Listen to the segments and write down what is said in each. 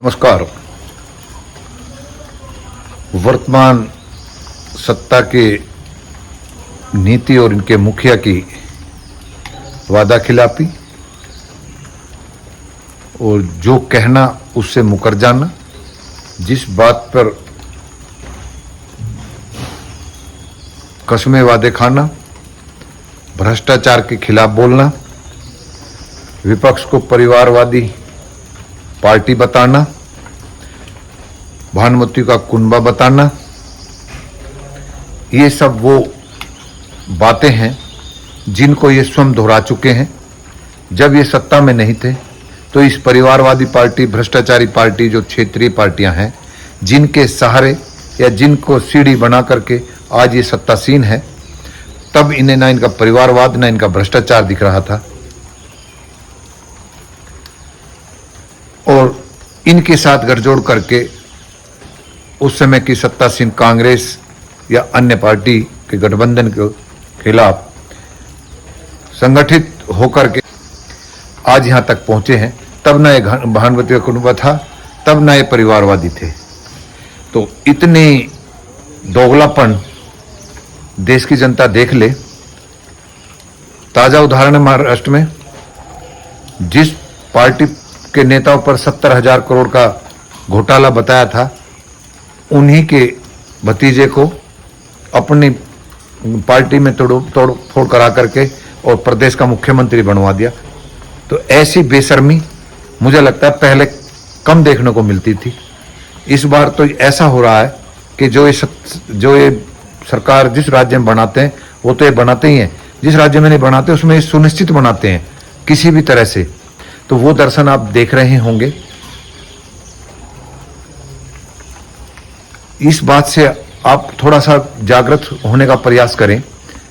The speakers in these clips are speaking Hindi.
नमस्कार। वर्तमान सत्ता के नीति और इनके मुखिया की वादा खिलाफी और जो कहना उससे मुकर जाना, जिस बात पर कसमें वादे खाना, भ्रष्टाचार के खिलाफ बोलना, विपक्ष को परिवारवादी पार्टी बताना, भानुमति का कुनबा बताना, ये सब वो बातें हैं जिनको ये स्वयं दोहरा चुके हैं। जब ये सत्ता में नहीं थे तो इस परिवारवादी पार्टी, भ्रष्टाचारी पार्टी, जो क्षेत्रीय पार्टियां हैं, जिनके सहारे या जिनको सीढ़ी बना करके आज ये सत्तासीन है, तब इन्हें ना इनका परिवारवाद ना इनका भ्रष्टाचार दिख रहा था। और इनके साथ गठजोड़ करके उस समय की सत्तासीन कांग्रेस या अन्य पार्टी के गठबंधन के खिलाफ संगठित होकर के आज यहां तक पहुंचे हैं। तब ना ये भानुमति का कुनबा था, तब ना ये परिवारवादी थे। तो इतने दोगलापन देश की जनता देख ले। ताजा उदाहरण है महाराष्ट्र में, जिस पार्टी के नेताओं पर 70,000 करोड़ का घोटाला बताया था, उन्हीं के भतीजे को अपनी पार्टी में तोड़ करा करके और प्रदेश का मुख्यमंत्री बनवा दिया। तो ऐसी बेशर्मी मुझे लगता है पहले कम देखने को मिलती थी। इस बार तो ऐसा हो रहा है कि जो ये सरकार जिस राज्य में बनाते हैं वो तो ये बनाते ही हैं, जिस राज्य में नहीं बनाते उसमें ये सुनिश्चित बनाते हैं किसी भी तरह से। तो वो दर्शन आप देख रहे होंगे। इस बात से आप थोड़ा सा जागृत होने का प्रयास करें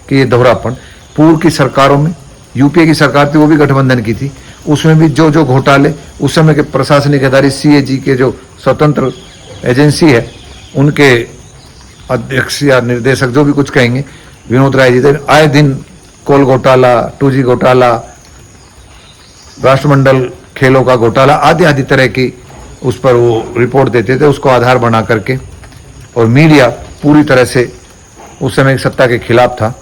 कि ये दोहरापन पूर्व की सरकारों में, यूपीए की सरकार थी वो भी गठबंधन की थी, उसमें भी जो जो घोटाले उस समय के प्रशासनिक अधिकारी, सीएजी के जो स्वतंत्र एजेंसी है, उनके अध्यक्ष या निर्देशक जो भी कुछ कहेंगे, विनोद राय जी थे, आए दिन कोल घोटाला, 2G घोटाला, राष्ट्रमंडल खेलों का घोटाला आदि आदि तरह की उस पर वो रिपोर्ट देते थे, उसको आधार बना करके। और मीडिया पूरी तरह से उस समय की सत्ता के खिलाफ था,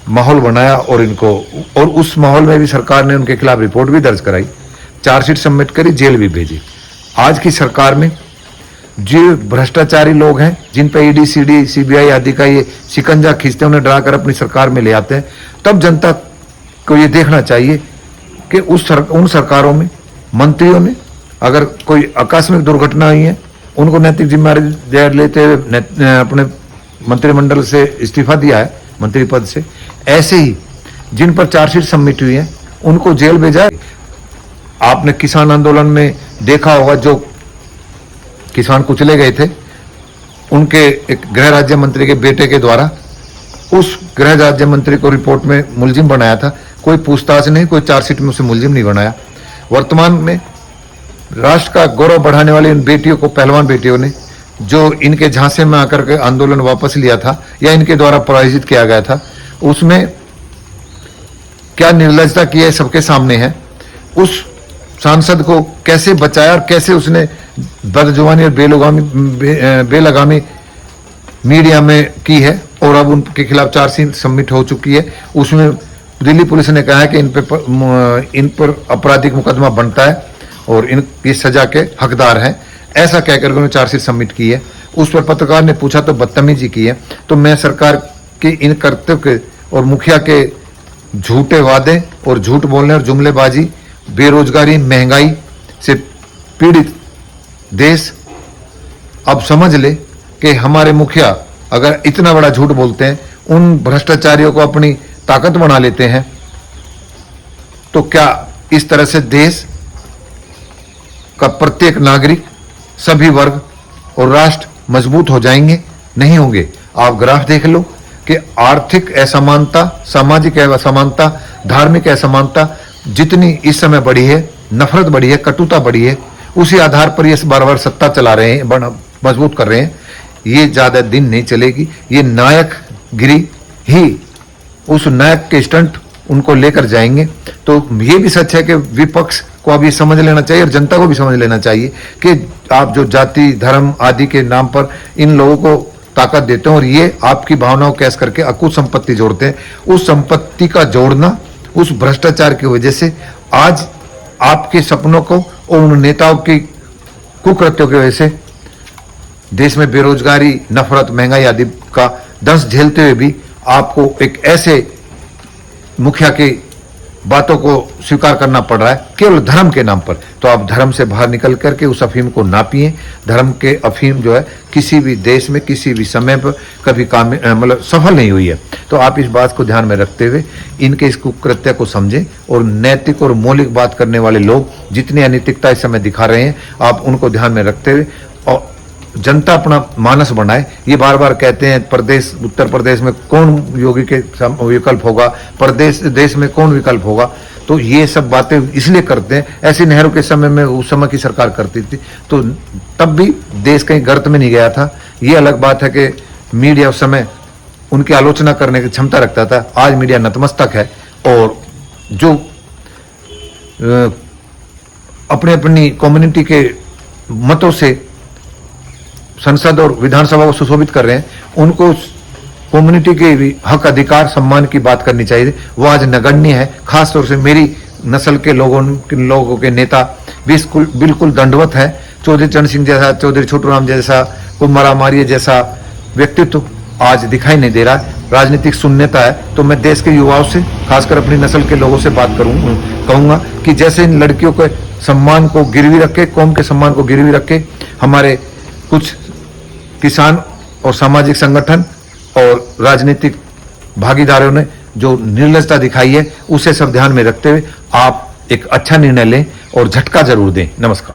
माहौल बनाया और इनको, और उस माहौल में भी सरकार ने उनके खिलाफ रिपोर्ट भी दर्ज कराई, चार्जशीट सबमिट करी, जेल भी भेजी। आज की सरकार में जो भ्रष्टाचारी लोग हैं, जिन पर ईडी, सीडी, सीबीआई आदि का ये शिकंजा खींचते हैं, उन्हें डरा कर अपनी सरकार में ले आते हैं, तब जनता को ये देखना चाहिए कि उन सरकारों में मंत्रियों ने अगर कोई आकस्मिक दुर्घटना हुई है, उनको नैतिक जिम्मेदारी लेते हुए अपने मंत्रिमंडल से इस्तीफा दिया है, मंत्री पद से। ऐसे ही जिन पर चार्जशीट सबमिट हुई है उनको जेल भेजा है। आपने किसान आंदोलन में देखा होगा, जो किसान कुचले गए थे, उनके एक गृह राज्य मंत्री के बेटे के द्वारा उस गृह राज्य मंत्री को रिपोर्ट में मुलजिम बनाया था। कोई पूछताछ नहीं, कोई चार्जशीट में उसे मुलजिम नहीं बनाया। वर्तमान में राष्ट्र का गौरव बढ़ाने वाली इन बेटियों को, पहलवान बेटियों ने, जो इनके झांसे में आकर के आंदोलन वापस लिया था या इनके द्वारा प्रायोजित किया गया था, उसमें क्या निर्लजता की है सबके सामने है। उस सांसद को कैसे बचाया और कैसे उसने बदजुबानी और बेलगामी मीडिया में की है, और अब उनके खिलाफ चार्जशीट सबमिट हो चुकी है। उसमें दिल्ली पुलिस ने कहा है कि इन पर आपराधिक मुकदमा बनता है और ये सजा के हकदार हैं, ऐसा कहकर उन्होंने चार्जशीट सबमिट की है। उस पर पत्रकार ने पूछा तो बदतमीजी की है। तो मैं सरकार के इन कर्तव्य के और मुखिया के झूठे वादे और झूठ बोलने और जुमलेबाजी, बेरोजगारी, महंगाई से पीड़ित देश अब समझ ले कि हमारे मुखिया अगर इतना बड़ा झूठ बोलते हैं, उन भ्रष्टाचारियों को अपनी ताकत बना लेते हैं, तो क्या इस तरह से देश का प्रत्येक नागरिक, सभी वर्ग और राष्ट्र मजबूत हो जाएंगे? नहीं होंगे। आप ग्राफ देख लो कि आर्थिक असमानता, सामाजिक असमानता, धार्मिक असमानता जितनी इस समय बढ़ी है, नफरत बढ़ी है, कटुता बढ़ी है, उसी आधार पर ये बार-बार सत्ता चला रहे हैं, मजबूत कर रहे हैं। ये ज्यादा दिन नहीं चलेगी। ये नायकगिरी ही, उस नायक के स्टंट उनको लेकर जाएंगे। तो ये भी सच है कि विपक्ष को अब ये समझ लेना चाहिए और जनता को भी समझ लेना चाहिए कि आप जो जाति धर्म आदि के नाम पर इन लोगों को ताकत देते हैं और ये आपकी भावनाओं कैस करके अकुत संपत्ति जोड़ते हैं। उस संपत्ति का जोड़ना उस भ्रष्टाचार की वजह से आज आपके सपनों को और उन नेताओं की कुकृत्यों की वजह से देश में बेरोजगारी, नफरत, महंगाई आदि का दंश झेलते हुए भी आपको एक ऐसे मुखिया की बातों को स्वीकार करना पड़ रहा है केवल धर्म के नाम पर। तो आप धर्म से बाहर निकल करके उस अफीम को ना पिए। धर्म के अफीम जो है किसी भी देश में किसी भी समय पर कभी काम मतलब सफल नहीं हुई है। तो आप इस बात को ध्यान में रखते हुए इनके इस कुकृत्य को समझें और नैतिक और मौलिक बात करने वाले लोग जितनी अनैतिकता इस समय दिखा रहे हैं आप उनको ध्यान में रखते हुए और जनता अपना मानस बनाए। ये बार बार कहते हैं प्रदेश उत्तर प्रदेश में कौन योगी के विकल्प होगा, देश में कौन विकल्प होगा। तो ये सब बातें इसलिए करते हैं। ऐसे नेहरू के समय में उस समय की सरकार करती थी तो तब भी देश कहीं गर्त में नहीं गया था। ये अलग बात है कि मीडिया उस समय उनकी आलोचना करने की क्षमता रखता था। आज मीडिया नतमस्तक है और जो अपने अपनी कम्युनिटी के मतों से संसद और विधानसभा को सुशोभित कर रहे हैं उनको कम्युनिटी के भी हक अधिकार सम्मान की बात करनी चाहिए। वो आज नगण्य है। खासतौर से मेरी नस्ल के लोगों के नेता बिल्कुल दंडवत है। चौधरी चरण सिंह जैसा, चौधरी छोटूराम जैसा, कुमारा मारिया जैसा व्यक्तित्व आज दिखाई नहीं दे रहा है। राजनीतिक शून्यता है। तो मैं देश के युवाओं से खासकर अपनी नस्ल के लोगों से बात कहूंगा कि जैसे इन लड़कियों के सम्मान को गिरवी रखे, कौम के सम्मान को गिरवी रखे हमारे कुछ किसान और सामाजिक संगठन और राजनीतिक भागीदारों ने जो निर्लजता दिखाई है उसे सब ध्यान में रखते हुए आप एक अच्छा निर्णय लें और झटका जरूर दें। नमस्कार।